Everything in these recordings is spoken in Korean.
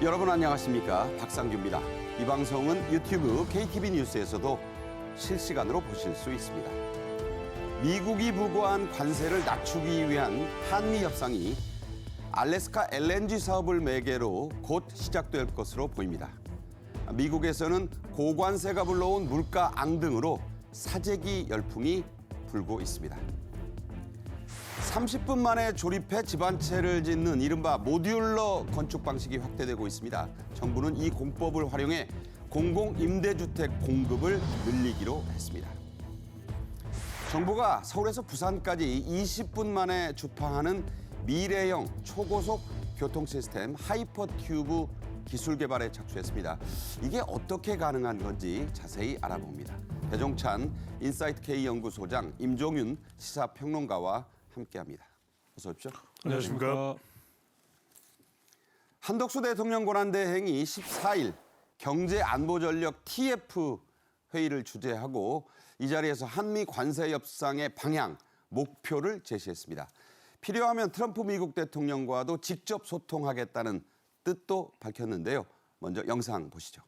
여러분 안녕하십니까? 박상규입니다. 이 방송은 유튜브 KTV 뉴스에서도 실시간으로 보실 수 있습니다. 미국이 부과한 관세를 낮추기 위한 한미 협상이 알래스카 LNG 사업을 매개로 곧 시작될 것으로 보입니다. 미국에서는 고관세가 불러온 물가 앙등으로 사재기 열풍이 불고 있습니다. 30분 만에 조립해 집안채를 짓는 이른바 모듈러 건축 방식이 확대되고 있습니다. 정부는 이 공법을 활용해 공공임대주택 공급을 늘리기로 했습니다. 정부가 서울에서 부산까지 20분 만에 주파하는 미래형 초고속 교통 시스템 하이퍼튜브 기술 개발에 착수했습니다. 이게 어떻게 가능한 건지 자세히 알아봅니다. 배종찬 인사이트 K 연구소장, 임종윤 시사평론가와 함께합니다. 어서 오십시오. 안녕하십니까. 한덕수 대통령 권한대행이 14일 경제안보전력 TF 회의를 주재하고 이 자리에서 한미 관세 협상의 방향, 목표를 제시했습니다. 필요하면 트럼프 미국 대통령과도 직접 소통하겠다는 뜻도 밝혔는데요. 먼저 영상 보시죠.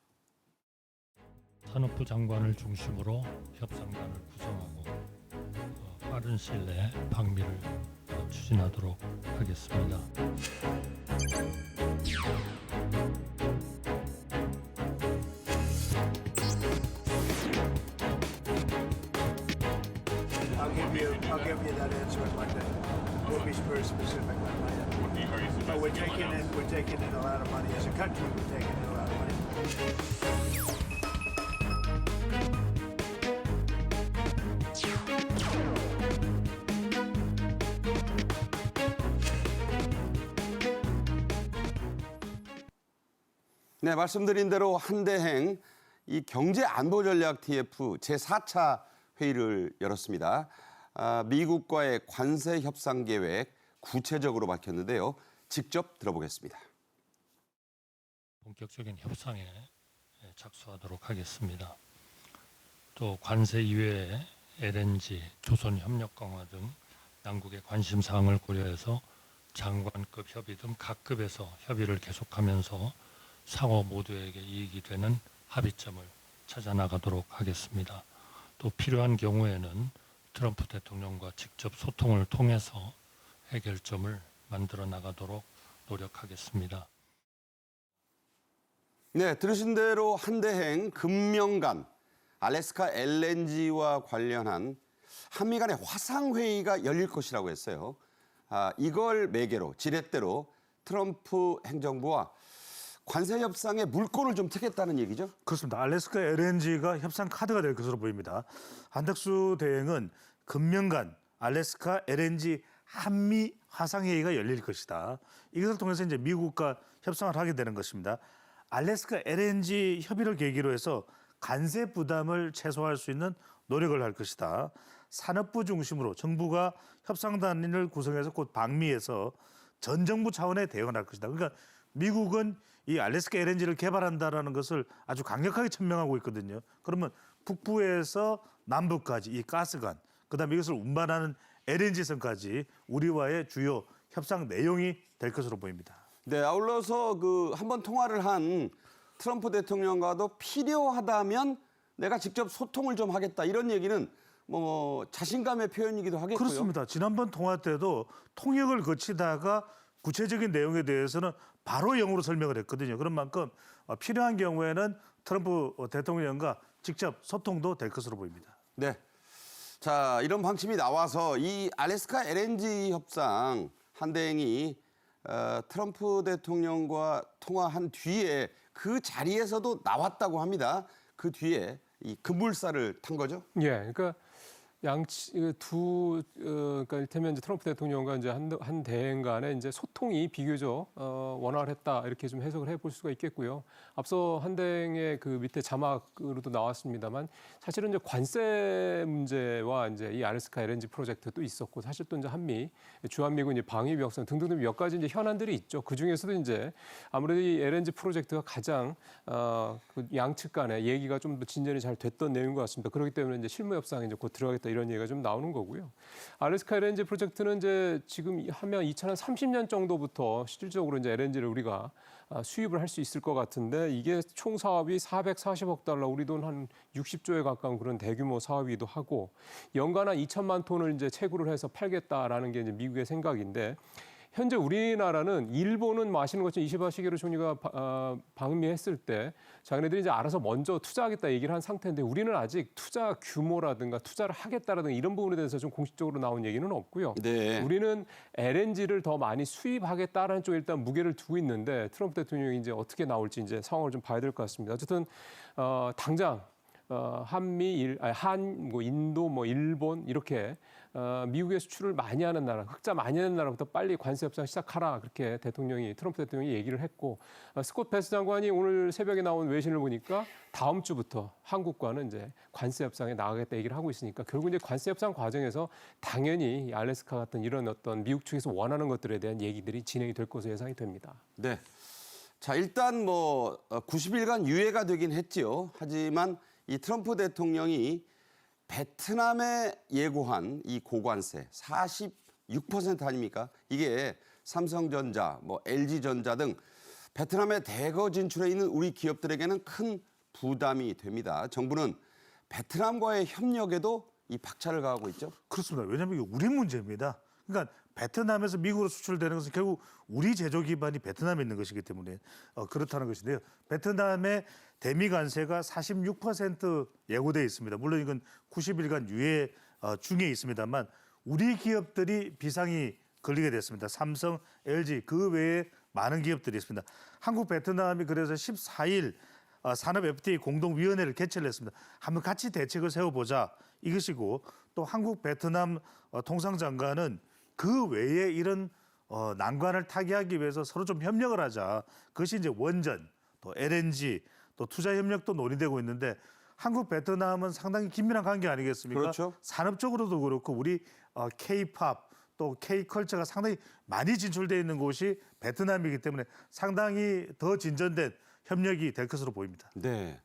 산업부 장관을 중심으로 협상단을 구성하고 빠른 시일 내에 방미를 추진하도록 하겠습니다. I'll give you that answer on Monday. We'll be very specific on Monday. But we're taking in a lot of money as a country. We're taking in a lot of money. 네, 말씀드린 대로 한대행 이 경제안보전략 TF 제4차 회의를 열었습니다. 미국과의 관세 협상 계획 구체적으로 밝혔는데요. 직접 들어보겠습니다. 본격적인 협상에 착수하도록 하겠습니다. 또 관세 이외에 LNG, 조선협력 강화 등 양국의 관심 사항을 고려해서 장관급 협의 등 각 급에서 협의를 계속하면서 상호 모두에게 이익이 되는 합의점을 찾아 나가도록 하겠습니다. 또 필요한 경우에는 트럼프 대통령과 직접 소통을 통해서 해결점을 만들어 나가도록 노력하겠습니다. 네, 들으신 대로 한대행 금명간 알래스카 LNG와 관련한 한미 간의 화상회의가 열릴 것이라고 했어요. 이걸 매개로 지렛대로 트럼프 행정부와 관세 협상에 물꼬를 좀 트겠다는 얘기죠? 그렇습니다. 알래스카 LNG가 협상 카드가 될 것으로 보입니다. 한덕수 대행은 금명간 알래스카 LNG 한미 화상회의가 열릴 것이다. 이것을 통해서 이제 미국과 협상을 하게 되는 것입니다. 알래스카 LNG 협의를 계기로 해서 관세 부담을 최소화할 수 있는 노력을 할 것이다. 산업부 중심으로 정부가 협상단을 구성해서 곧 방미해서 전 정부 차원의 대응을 할 것이다. 그러니까 미국은 이 알래스카 LNG를 개발한다라는 것을 아주 강력하게 천명하고 있거든요. 그러면 북부에서 남부까지 이 가스관, 그다음에 이것을 운반하는 LNG선까지 우리와의 주요 협상 내용이 될 것으로 보입니다. 네, 아울러서 한번 통화를 한 트럼프 대통령과도 필요하다면 내가 직접 소통을 좀 하겠다 이런 얘기는 뭐 자신감의 표현이기도 하겠고요. 그렇습니다. 지난번 통화 때도 통역을 거치다가 구체적인 내용에 대해서는 바로 영어로 설명을 했거든요. 그런 만큼 필요한 경우에는 트럼프 대통령과 직접 소통도 될 것으로 보입니다. 네. 자, 이런 방침이 나와서 이 알래스카 LNG 협상 한대행이 트럼프 대통령과 통화한 뒤에 그 자리에서도 나왔다고 합니다. 그 뒤에 이 급물살을 탄 거죠? 예, 그러니까 그러니까 일테면 이제 트럼프 대통령과 이제 한 대행 간에 이제 소통이 비교적 원활했다 이렇게 좀 해석을 해볼 수가 있겠고요. 앞서 한 대행의 그 밑에 자막으로도 나왔습니다만 사실은 이제 관세 문제와 이제 이 알래스카 LNG 프로젝트도 있었고 사실 또 이제 한미, 주한미군 이제 방위 위협성 등등 몇 가지 이제 현안들이 있죠. 그 중에서도 이제 아무래도 이 LNG 프로젝트가 가장 그 양측 간에 얘기가 좀 더 진전이 잘 됐던 내용인 것 같습니다. 그렇기 때문에 이제 실무 협상에 이제 곧 들어가겠다 이런 얘기가 좀 나오는 거고요. 알래스카 LNG 프로젝트는 이제 지금 하면 2030년 정도부터 실질적으로 이제 LNG를 우리가 수입을 할 수 있을 것 같은데 이게 총 사업이 440억 달러, 우리 돈 한 60조에 가까운 그런 대규모 사업이기도 하고 연간 한 2천만 톤을 이제 채굴을 해서 팔겠다라는 게 이제 미국의 생각인데 현재 우리나라는 일본은 아시는 것처럼 이시바 시게루 총리가 방미했을 때 자기네들이 이제 알아서 먼저 투자하겠다 얘기를 한 상태인데 우리는 아직 투자 규모라든가 투자를 하겠다라든가 이런 부분에 대해서 좀 공식적으로 나온 얘기는 없고요. 네. 우리는 LNG를 더 많이 수입하겠다라는 쪽에 일단 무게를 두고 있는데 트럼프 대통령이 이제 어떻게 나올지 이제 상황을 좀 봐야 될 것 같습니다. 어쨌든 당장 뭐 인도, 뭐 일본 이렇게 미국의 수출을 많이 하는 나라, 흑자 많이 하는 나라부터 빨리 관세 협상 시작하라 그렇게 트럼프 대통령이 얘기를 했고 스콧 베스 장관이 오늘 새벽에 나온 외신을 보니까 다음 주부터 한국과는 이제 관세 협상에 나가겠다 얘기를 하고 있으니까 결국 이제 관세 협상 과정에서 당연히 알래스카 같은 이런 어떤 미국 측에서 원하는 것들에 대한 얘기들이 진행이 될 것으로 예상이 됩니다. 네. 자, 일단 뭐 90일간 유예가 되긴 했지요. 하지만 이 트럼프 대통령이 베트남에 예고한 이 고관세 46% 아닙니까? 이게 삼성전자, 뭐 LG전자 등 베트남에 대거 진출해 있는 우리 기업들에게는 큰 부담이 됩니다. 정부는 베트남과의 협력에도 이 박차를 가하고 있죠. 그렇습니다. 왜냐하면 이게 우리 문제입니다. 그러니까 베트남에서 미국으로 수출되는 것은 결국 우리 제조 기반이 베트남에 있는 것이기 때문에 그렇다는 것인데요. 베트남의 대미 관세가 46% 예고돼 있습니다. 물론 이건 90일간 유예 중에 있습니다만 우리 기업들이 비상이 걸리게 됐습니다. 삼성, LG 그 외에 많은 기업들이 있습니다. 한국 베트남이 그래서 14일 산업 FTA 공동위원회를 개최를 했습니다. 한번 같이 대책을 세워보자 이것이고 또 한국 베트남 통상장관은 그 외에 이런 난관을 타개하기 위해서 서로 좀 협력을 하자. 그것이 이제 원전, 또 LNG, 또 투자 협력도 논의되고 있는데 한국 베트남은 상당히 긴밀한 관계 아니겠습니까? 그렇죠. 산업적으로도 그렇고 우리 K-팝 또 K-컬처가 상당히 많이 진출되어 있는 곳이 베트남이기 때문에 상당히 더 진전된 협력이 될 것으로 보입니다. 네.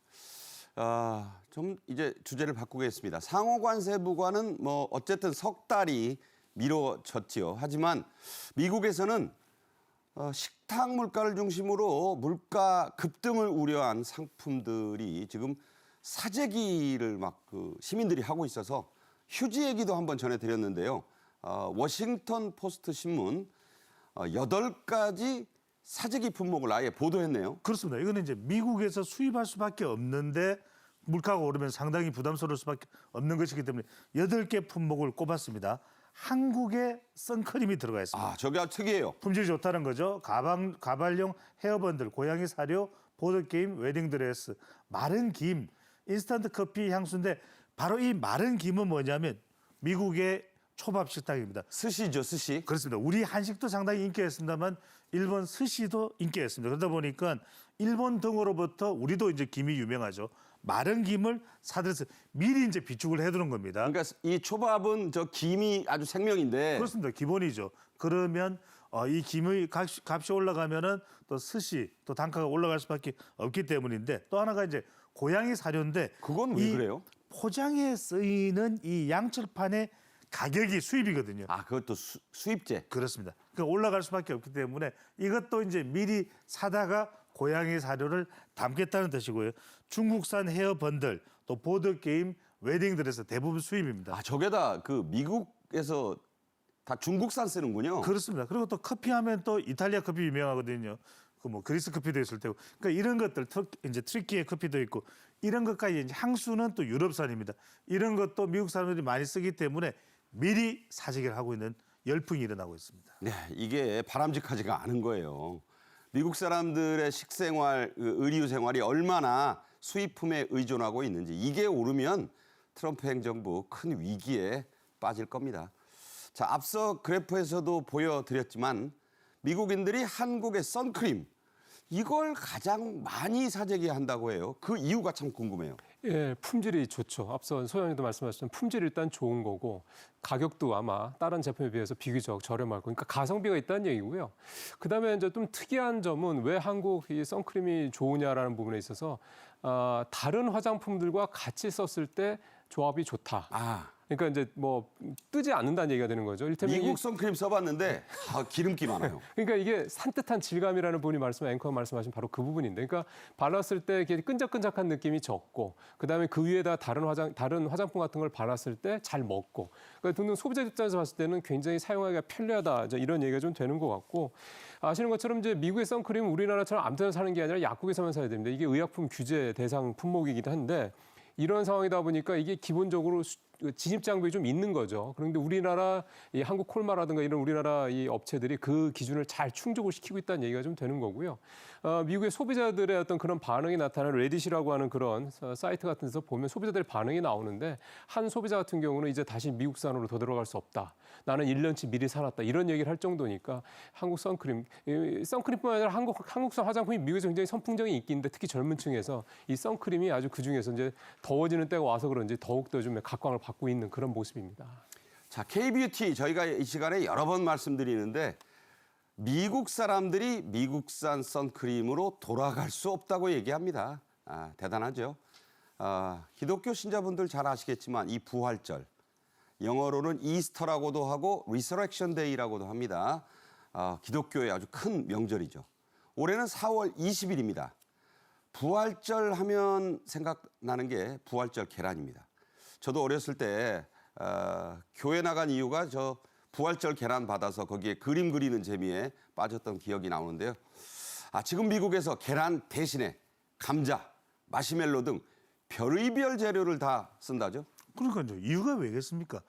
좀 이제 주제를 바꾸겠습니다. 상호관세부과는 뭐 어쨌든 석 달이 미뤄졌지요. 하지만 미국에서는 식탁 물가를 중심으로 물가 급등을 우려한 상품들이 지금 사재기를 막 시민들이 하고 있어서 휴지 얘기도 한번 전해드렸는데요. 워싱턴 포스트 신문 8가지 사재기 품목을 아예 보도했네요. 그렇습니다. 이거는 이제 미국에서 수입할 수밖에 없는데 물가가 오르면 상당히 부담스러울 수밖에 없는 것이기 때문에 8개 품목을 꼽았습니다. 한국에 선크림이 들어가 있습니다. 저게 아주 특이해요. 품질이 좋다는 거죠. 가발용 헤어밴들, 고양이 사료, 보드게임, 웨딩드레스, 마른 김, 인스턴트 커피 향수인데 바로 이 마른 김은 뭐냐면 미국의 초밥 식당입니다. 스시죠, 스시. 그렇습니다. 우리 한식도 상당히 인기가 있습니다만 일본 스시도 인기가 있습니다. 그러다 보니까 일본 등으로부터 우리도 이제 김이 유명하죠. 마른 김을 사들여서 미리 이제 비축을 해두는 겁니다. 그러니까 이 초밥은 저 김이 아주 생명인데. 그렇습니다. 기본이죠. 그러면 이 김의 값이 올라가면은 또 스시 또 단가가 올라갈 수밖에 없기 때문인데 또 하나가 이제 고양이 사료인데 그건 왜 그래요? 포장에 쓰이는 이 양철판의 가격이 수입이거든요. 그것도 수입제. 그렇습니다. 그러니까 올라갈 수밖에 없기 때문에 이것도 이제 미리 사다가 고양이 사료를 담겠다는 뜻이고요. 중국산 헤어 번들, 또 보드 게임, 웨딩들에서 대부분 수입입니다. 저게 다 미국에서 다 중국산 쓰는군요. 그렇습니다. 그리고 또 커피하면 또 이탈리아 커피 유명하거든요. 그 뭐 그리스 커피도 있을 테고. 그러니까 이런 것들 이제 트리키의 커피도 있고 이런 것까지 이제 향수는 또 유럽산입니다. 이런 것도 미국 사람들이 많이 쓰기 때문에 미리 사재기를 하고 있는 열풍이 일어나고 있습니다. 네, 이게 바람직하지가 않은 거예요. 미국 사람들의 식생활, 의류 생활이 얼마나 수입품에 의존하고 있는지 이게 오르면 트럼프 행정부 큰 위기에 빠질 겁니다. 자, 앞서 그래프에서도 보여드렸지만 미국인들이 한국의 선크림 이걸 가장 많이 사재기한다고 해요. 그 이유가 참 궁금해요. 예, 품질이 좋죠. 앞서 소장님도 말씀하셨지만 품질이 일단 좋은 거고 가격도 아마 다른 제품에 비해서 비교적 저렴할 거. 그러니까 가성비가 있다는 얘기고요. 그다음에 이제 좀 특이한 점은 왜 한국 이 선크림이 좋으냐라는 부분에 있어서 다른 화장품들과 같이 썼을 때 조합이 좋다. 그러니까 이제 뭐 뜨지 않는다는 얘기가 되는 거죠. 일테면 미국 선크림 써봤는데 기름기 많아요. 그러니까 이게 산뜻한 질감이라는 분이 앵커 말씀하신 바로 그 부분인데, 그러니까 발랐을 때 이렇게 끈적끈적한 느낌이 적고, 그다음에 그 위에다 다른 화장품 같은 걸 발랐을 때 잘 먹고, 그러니까 등등 소비자 입장에서 봤을 때는 굉장히 사용하기가 편리하다, 이런 얘기가 좀 되는 것 같고, 아시는 것처럼 이제 미국의 선크림은 우리나라처럼 아무 데나 사는 게 아니라 약국에서만 사야 됩니다. 이게 의약품 규제 대상 품목이기도 한데, 이런 상황이다 보니까 이게 기본적으로 진입 장벽이 좀 있는 거죠. 그런데 우리나라 이 한국 콜마라든가 이런 우리나라 이 업체들이 그 기준을 잘 충족을 시키고 있다는 얘기가 좀 되는 거고요. 미국의 소비자들의 어떤 그런 반응이 나타나는 레딧이라고 하는 그런 사이트 같은 데서 보면 소비자들의 반응이 나오는데, 한 소비자 같은 경우는 이제 다시 미국산으로 더 들어갈 수 없다. 나는 1년치 미리 사놨다. 이런 얘기를 할 정도니까 한국 선크림뿐만 아니라 한국산 화장품이 미국에서 굉장히 선풍적인 인기인데, 특히 젊은 층에서 이 선크림이 아주 그중에서 이제 더워지는 때가 와서 그런지 더욱더 좀 각광을 받고 있는 그런 모습입니다. 자, K-뷰티 저희가 이 시간에 여러 번 말씀드리는데 미국 사람들이 미국산 선크림으로 돌아갈 수 없다고 얘기합니다. 대단하죠. 기독교 신자분들 잘 아시겠지만 이 부활절, 영어로는 이스터라고도 하고 리서렉션 데이라고도 합니다. 기독교의 아주 큰 명절이죠. 올해는 4월 20일입니다. 부활절 하면 생각나는 게 부활절 계란입니다. 저도 어렸을 때 교회 나간 이유가 저 부활절 계란 받아서 거기에 그림 그리는 재미에 빠졌던 기억이 나오는데요. 지금 미국에서 계란 대신에 감자, 마시멜로 등 별의별 재료를 다 쓴다죠. 그러니까요. 이유가 왜겠습니까?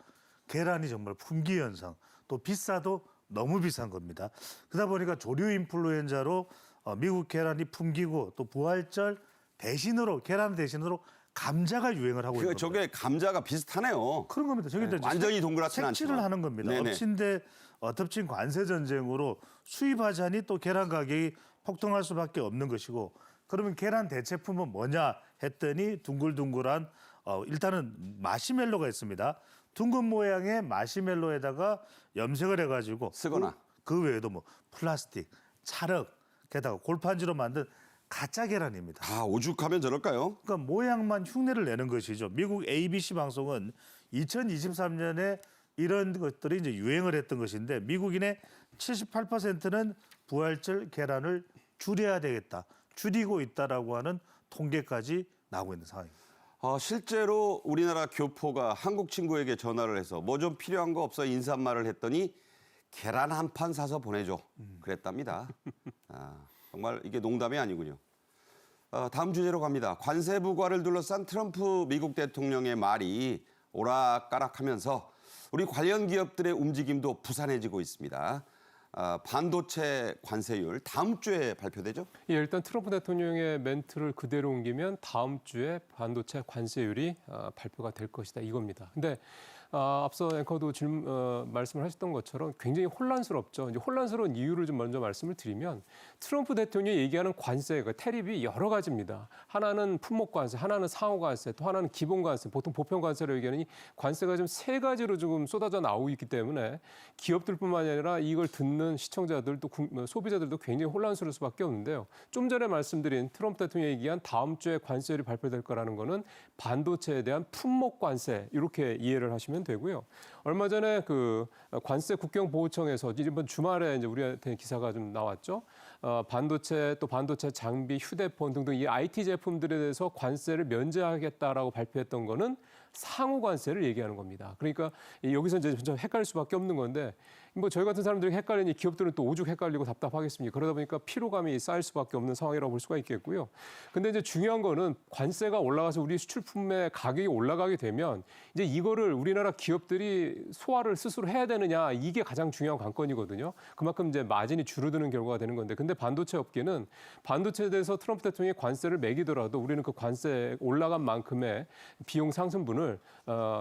계란이 정말 품귀 현상, 또 비싸도 너무 비싼 겁니다. 그러다 보니까 조류 인플루엔자로 미국 계란이 품귀고, 또 부활절 대신으로, 계란 대신으로 감자가 유행을 하고 있는 겁니다. 저게 감자가 비슷하네요. 그런 겁니다. 저게 네, 완전히 동그랗지는 색칠을 않지만. 하는 겁니다. 네네. 엎친 관세 전쟁으로 수입하자니 또 계란 가격이 폭등할 수밖에 없는 것이고, 그러면 계란 대체품은 뭐냐 했더니 둥글둥글한 일단은 마시멜로가 있습니다. 둥근 모양의 마시멜로에다가 염색을 해가지고 쓰거나. 그 외에도 뭐 플라스틱, 찰흙, 게다가 골판지로 만든 가짜 계란입니다. 오죽하면 저럴까요? 그러니까 모양만 흉내를 내는 것이죠. 미국 ABC 방송은 2023년에 이런 것들이 이제 유행을 했던 것인데, 미국인의 78%는 부활절 계란을 줄여야 되겠다, 줄이고 있다라고 하는 통계까지 나오고 있는 상황입니다. 실제로 우리나라 교포가 한국 친구에게 전화를 해서 뭐 좀 필요한 거 없어 인사말을 했더니 계란 한 판 사서 보내줘 그랬답니다. 정말 이게 농담이 아니군요. 다음 주제로 갑니다. 관세 부과를 둘러싼 트럼프 미국 대통령의 말이 오락가락하면서 우리 관련 기업들의 움직임도 부산해지고 있습니다. 반도체 관세율 다음 주에 발표되죠? 예, 일단 트럼프 대통령의 멘트를 그대로 옮기면 다음 주에 반도체 관세율이 발표가 될 것이다, 이겁니다. 근데 앞서 앵커도 말씀을 하셨던 것처럼 굉장히 혼란스럽죠. 이제 혼란스러운 이유를 좀 먼저 말씀을 드리면, 트럼프 대통령이 얘기하는 관세, 테리프이 여러 가지입니다. 하나는 품목 관세, 하나는 상호 관세, 또 하나는 기본 관세, 보통 보편 관세로 얘기하는 이 관세가 좀 세 가지로 지금 쏟아져 나오고 있기 때문에 기업들뿐만 아니라 이걸 듣는 시청자들, 또 소비자들도 굉장히 혼란스러울 수밖에 없는데요. 좀 전에 말씀드린 트럼프 대통령이 얘기한 다음 주에 관세율이 발표될 거라는 거는 반도체에 대한 품목 관세, 이렇게 이해를 하시면 되고요. 얼마 전에 그 관세 국경보호청에서 이번 주말에 이제 우리한테 기사가 좀 나왔죠. 반도체, 또 반도체 장비, 휴대폰 등등 이 IT 제품들에 대해서 관세를 면제하겠다라고 발표했던 거는 상호 관세를 얘기하는 겁니다. 그러니까 여기서 이제 좀 헷갈릴 수밖에 없는 건데, 뭐 저희 같은 사람들이 헷갈리니 기업들은 또 오죽 헷갈리고 답답하겠습니까? 그러다 보니까 피로감이 쌓일 수밖에 없는 상황이라고 볼 수가 있겠고요. 근데 이제 중요한 거는 관세가 올라가서 우리 수출품의 가격이 올라가게 되면 이제 이거를 우리나라 기업들이 소화를 스스로 해야 되느냐, 이게 가장 중요한 관건이거든요. 그만큼 이제 마진이 줄어드는 결과가 되는 건데, 근데 반도체 업계는 반도체에 대해서 트럼프 대통령이 관세를 매기더라도 우리는 그 관세 올라간 만큼의 비용 상승분을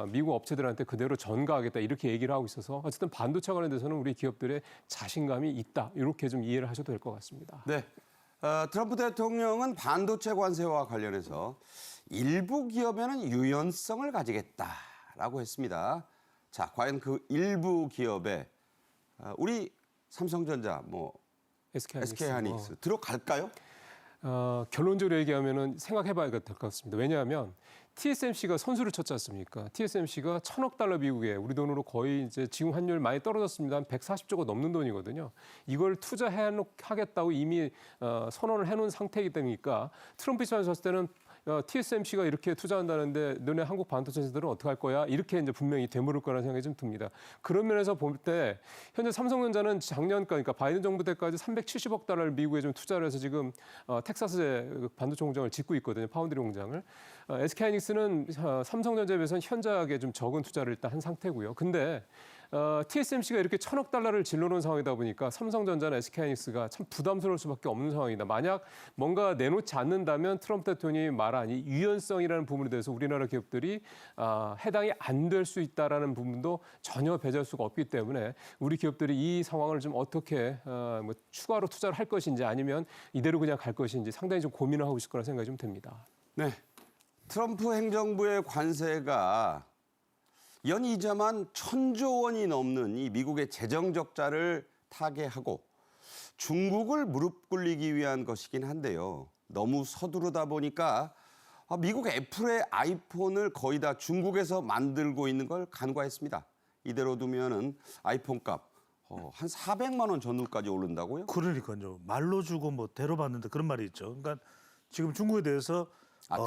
미국 업체들한테 그대로 전가하겠다, 이렇게 얘기를 하고 있어서 어쨌든 반도체 관련돼서는 우리 기업들의 자신감이 있다, 이렇게 좀 이해를 하셔도 될 것 같습니다. 네. 트럼프 대통령은 반도체 관세와 관련해서 일부 기업에는 유연성을 가지겠다라고 했습니다. 자, 과연 그 일부 기업에 우리 삼성전자, SK 하이닉스 들어갈까요? 결론적으로 얘기하면은 생각해봐야 될 것 같습니다. 왜냐하면 TSMC가 선수를 쳤지 않습니까? TSMC가 1,000억 달러 미국에 우리 돈으로 거의 이제 지금 환율 많이 떨어졌습니다. 한 140조가 넘는 돈이거든요. 이걸 투자하겠다고 이미 선언을 해놓은 상태이기 때문이니까 트럼프 입장에서 봤을 때는 TSMC가 이렇게 투자한다는데 너네 한국 반도체들은 어떻게 할 거야? 이렇게 이제 분명히 되물을 거라는 생각이 좀 듭니다. 그런 면에서 볼 때 현재 삼성전자는 작년까지 그러니까 바이든 정부 때까지 370억 달러를 미국에 좀 투자를 해서 지금 텍사스에 반도체 공장을 짓고 있거든요. 파운드리 공장을. SK하이닉스는 삼성전자에 비해서는 현저하게 좀 적은 투자를 일단 한 상태고요. 근데 TSMC가 이렇게 1,000억 달러를 질러놓은 상황이다 보니까 삼성전자나 SK하이닉스가 참 부담스러울 수밖에 없는 상황이다. 만약 뭔가 내놓지 않는다면 트럼프 대통령이 말한 이 유연성이라는 부분에 대해서 우리나라 기업들이 해당이 안 될 수 있다라는 부분도 전혀 배제할 수가 없기 때문에 우리 기업들이 이 상황을 좀 어떻게 뭐 추가로 투자를 할 것인지 아니면 이대로 그냥 갈 것인지 상당히 좀 고민을 하고 있을 거라는 생각이 좀 듭니다. 네. 트럼프 행정부의 관세가 연이자만 1,000조 원이 넘는 이 미국의 재정 적자를 타개하고 중국을 무릎 꿇리기 위한 것이긴 한데요. 너무 서두르다 보니까 미국 애플의 아이폰을 거의 다 중국에서 만들고 있는 걸 간과했습니다. 이대로 두면은 아이폰 값 한 400만 원 전후까지 오른다고요? 그러니까요. 말로 주고 뭐 대로 받는다 그런 말이 있죠. 그러니까 지금 중국에 대해서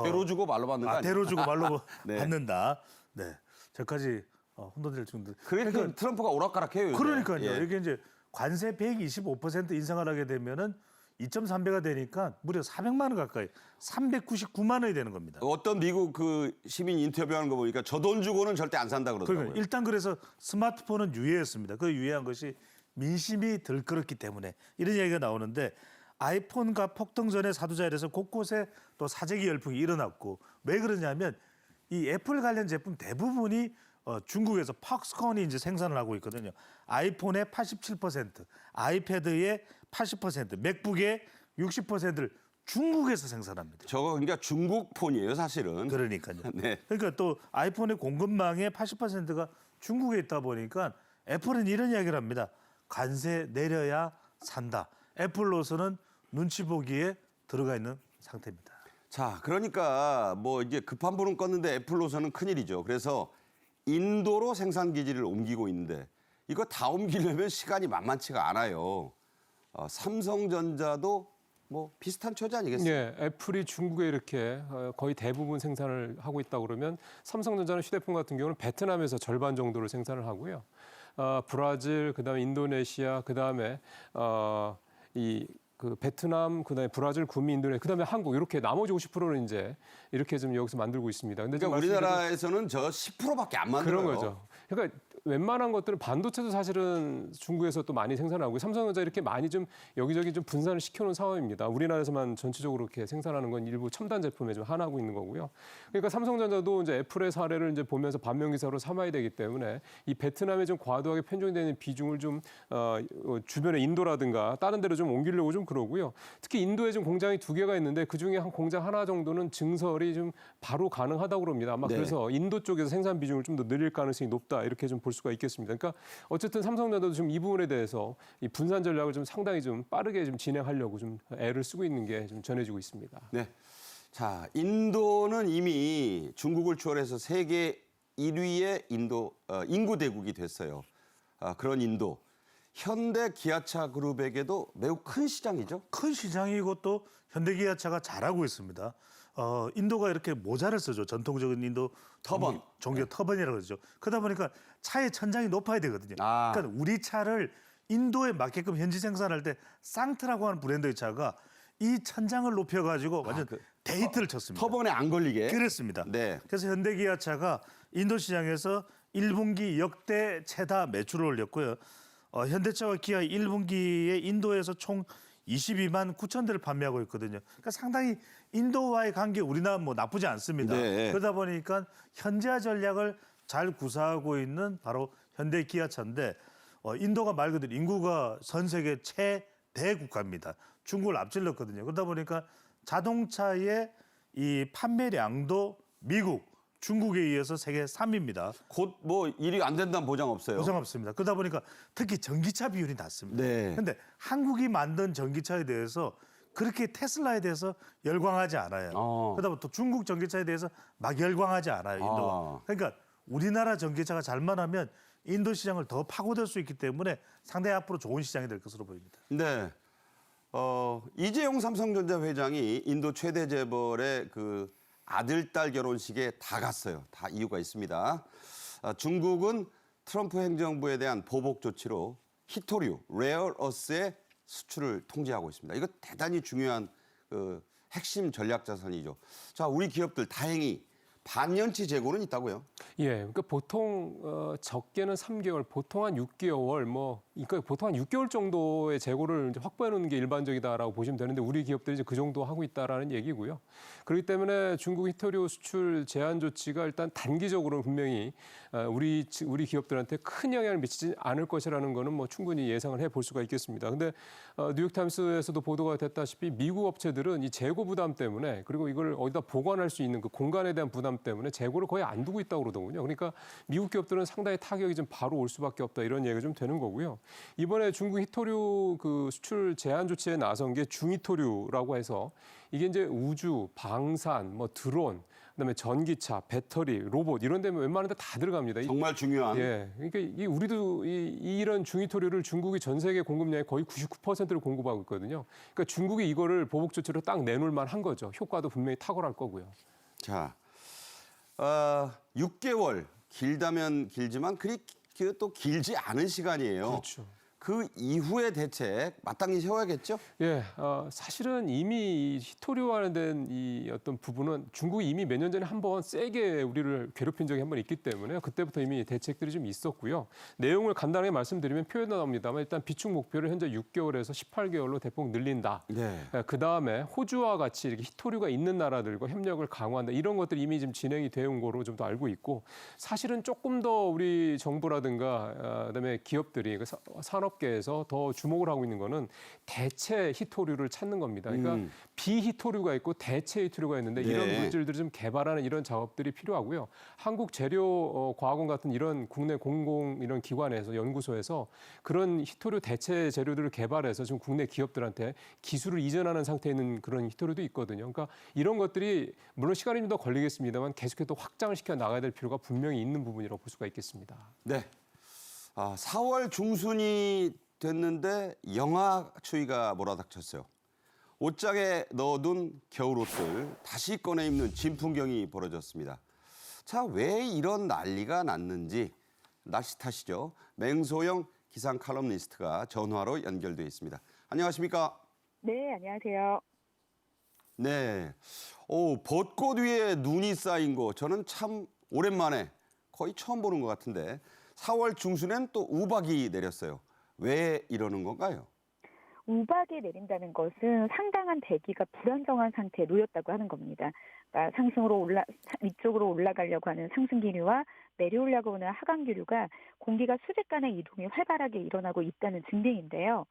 대로 주고 말로 받는 거 아니에요? 대로 주고 말로 네. 받는다. 네, 저까지 혼돈될 정도. 그러니까 트럼프가 오락가락해요. 요새. 그러니까요. 예. 이게 이제 관세 125% 인상을 하게 되면은 2.3배가 되니까 무려 400만 원 가까이 399만 원이 되는 겁니다. 어떤 미국 그 시민 인터뷰하는 거 보니까 저 돈 주고는 절대 안 산다 그러더라고요. 그러니까 일단 그래서 스마트폰은 유예했습니다. 그 유예한 것이 민심이 들끓었기 때문에 이런 얘기가 나오는데 아이폰과 폭등 전에 사두자일에서 곳곳에 또 사재기 열풍이 일어났고 왜 그러냐면 이 애플 관련 제품 대부분이 중국에서 팍스콘이 이제 생산을 하고 있거든요. 아이폰의 87%, 아이패드의 80%, 맥북의 60%를 중국에서 생산합니다. 저거 그러니까 중국 폰이에요, 사실은. 그러니까요. 네. 그러니까 또 아이폰의 공급망의 80%가 중국에 있다 보니까 애플은 이런 이야기를 합니다. 관세 내려야 산다. 애플로서는 눈치 보기에 들어가 있는 상태입니다. 자, 그러니까 뭐 이제 급한 불은 껐는데 애플로서는 큰일이죠. 그래서 인도로 생산 기지를 옮기고 있는데 이거 다 옮기려면 시간이 만만치가 않아요. 삼성전자도 뭐 비슷한 처지 아니겠어요? 네, 애플이 중국에 이렇게 거의 대부분 생산을 하고 있다 그러면 삼성전자는 휴대폰 같은 경우는 베트남에서 절반 정도를 생산을 하고요. 브라질, 그다음에 인도네시아, 그다음에 그 베트남, 그다음에 브라질, 구미, 인도네시아, 그다음에 한국 이렇게 나머지 50%는 이제 이렇게 좀 여기서 만들고 있습니다. 근데 그러니까 우리나라에서는 저 10%밖에 안 만들어요. 그런 거죠. 그러니까 웬만한 것들은 반도체도 사실은 중국에서 또 많이 생산하고 삼성전자 이렇게 많이 좀 여기저기 좀 분산을 시켜놓은 상황입니다. 우리나라에서만 전체적으로 이렇게 생산하는 건 일부 첨단 제품에 좀 한하고 있는 거고요. 그러니까 삼성전자도 이제 애플의 사례를 이제 보면서 반면 기사로 삼아야 되기 때문에 이 베트남에 좀 과도하게 편중되는 비중을 좀 주변에 인도라든가 다른 데로 좀 옮기려고 좀 그러고요. 특히 인도에 지금 공장이 2개가 있는데 그 중에 한 공장 하나 정도는 증설이 좀 바로 가능하다고 그럽니다. 아마 네. 그래서 인도 쪽에서 생산 비중을 좀 더 늘릴 가능성이 높다 이렇게 좀 볼 수가 있겠습니다. 그러니까 어쨌든 삼성전자도 지금 이 부분에 대해서 이 분산 전략을 좀 상당히 좀 빠르게 좀 진행하려고 좀 애를 쓰고 있는 게 좀 전해지고 있습니다. 네. 자, 인도는 이미 중국을 추월해서 세계 1위의 인구 대국이 됐어요. 그런 인도. 현대 기아차 그룹에게도 매우 큰 시장이죠. 큰 시장이고 또 현대기아차가 잘하고 있습니다. 인도가 이렇게 모자를 쓰죠. 전통적인 인도 터번. 종교 터번이라고 그러죠. 그러다 보니까 차의 천장이 높아야 되거든요. 아. 그러니까 우리 차를 인도에 맞게끔 현지 생산할 때 쌍트라고 하는 브랜드의 차가 이 천장을 높여가지고 완전 데이트를 쳤습니다. 터번에 안 걸리게. 그렇습니다. 네. 그래서 현대기아차가 인도 시장에서 1분기 역대 최다 매출을 올렸고요. 현대차와 기아 1분기에 인도에서 총 22만 9천 대를 판매하고 있거든요. 그러니까 상당히 인도와의 관계 우리나라 뭐 나쁘지 않습니다. 네. 그러다 보니까 현지화 전략을 잘 구사하고 있는 바로 현대 기아차인데 인도가 말 그대로 인구가 전 세계 최대 국가입니다. 중국을 앞질렀거든요. 그러다 보니까 자동차의 이 판매량도 미국, 중국에 이어서 세계 3위입니다. 곧 뭐 일이 안 된다는 보장 없어요. 보장 없습니다. 그러다 보니까 특히 전기차 비율이 낮습니다. 네. 그런데 한국이 만든 전기차에 대해서 그렇게 테슬라에 대해서 열광하지 않아요. 그다음에 또 중국 전기차에 대해서 막 열광하지 않아요. 인도가. 그러니까 우리나라 전기차가 잘만 하면 인도 시장을 더 파고들 수 있기 때문에 상당히 앞으로 좋은 시장이 될 것으로 보입니다. 네. 이재용 삼성전자 회장이 인도 최대 재벌의 그 아들, 딸 결혼식에 다 갔어요. 다 이유가 있습니다. 중국은 트럼프 행정부에 대한 보복 조치로 히토류, 레어어스의 수출을 통제하고 있습니다. 이거 대단히 중요한 핵심 전략 자산이죠. 자, 우리 기업들 다행히 반년치 재고는 있다고요? 예, 그러니까 보통 적게는 3개월, 보통 한 6개월, 그러니까 보통 한 6개월 정도의 재고를 이제 확보해 놓는 게 일반적이다라고 보시면 되는데 우리 기업들이 이제 그 정도 하고 있다라는 얘기고요. 그렇기 때문에 중국 히토류 수출 제한 조치가 일단 단기적으로는 분명히 우리 기업들한테 큰 영향을 미치지 않을 것이라는 거는 뭐 충분히 예상을 해볼 수가 있겠습니다. 근데 뉴욕타임스에서도 보도가 됐다시피 미국 업체들은 이 재고 부담 때문에 그리고 이걸 어디다 보관할 수 있는 그 공간에 대한 부담 때문에 재고를 거의 안 두고 있다고 그러더군요. 그러니까 미국 기업들은 상당히 타격이 좀 바로 올 수밖에 없다 이런 얘기가 좀 되는 거고요. 이번에 중국 히토류 그 수출 제한 조치에 나선 게 중히토류라고 해서 이게 이제 우주, 방산, 드론, 그다음에 전기차, 배터리, 로봇 이런 데면 웬만한 데 다 들어갑니다. 정말 중요한. 예, 그러니까 우리도 이런 중히토류를 중국이 전 세계 공급량의 거의 99%를 공급하고 있거든요. 그러니까 중국이 이거를 보복 조치로 딱 내놓을 만한 거죠. 효과도 분명히 탁월할 거고요. 자, 6개월 길다면 길지만 또 길지 않은 시간이에요. 그렇죠. 그 이후의 대책 마땅히 세워야겠죠? 예, 사실은 이미 히토류화는 된 이 어떤 부분은 중국이 이미 몇 년 전에 한번 세게 우리를 괴롭힌 적이 한번 있기 때문에 그때부터 이미 대책들이 좀 있었고요. 내용을 간단하게 말씀드리면 표현은 나옵니다만 일단 비축 목표를 현재 6개월에서 18개월로 대폭 늘린다. 네. 그 다음에 호주와 같이 이렇게 히토류가 있는 나라들과 협력을 강화한다. 이런 것들이 이미 지금 진행이 되온 거로 좀 더 알고 있고 사실은 조금 더 우리 정부라든가 그다음에 기업들이 산업계에서 더 주목을 하고 있는 거는 대체 히토류를 찾는 겁니다. 그러니까 비히토류가 있고 대체 히토류가 있는데 이런 네. 물질들을 좀 개발하는 이런 작업들이 필요하고요. 한국재료과학원 같은 이런 국내 공공 이런 기관에서 연구소에서 그런 히토류 대체 재료들을 개발해서 지금 국내 기업들한테 기술을 이전하는 상태에 있는 그런 히토류도 있거든요. 그러니까 이런 것들이 물론 시간이 좀 더 걸리겠습니다만 계속해서 또 확장을 시켜 나가야 될 필요가 분명히 있는 부분이라고 볼 수가 있겠습니다. 네. 4월 중순이 됐는데 영하 추위가 몰아닥쳤어요. 옷장에 넣어둔 겨울옷들 다시 꺼내 입는 진풍경이 벌어졌습니다. 자, 왜 이런 난리가 났는지 날씨 탓이죠. 맹소영 기상 칼럼니스트가 전화로 연결돼 있습니다. 안녕하십니까? 네, 안녕하세요. 네. 벚꽃 위에 눈이 쌓인 거 저는 참 오랜만에 거의 처음 보는 것 같은데 4월 중순엔 또 우박이 내렸어요. 왜 이러는 건가요? 우박이 내린다는 것은 상당한 대기가 불안정한 상태에 놓였다고 하는 겁니다. 그러니까 위쪽으로 올라가려고 하는 상승기류와 내려오려고 하는 하강기류가 공기가 수직 간의 이동이 활발하게 일어나고 있다는 증빙인데요.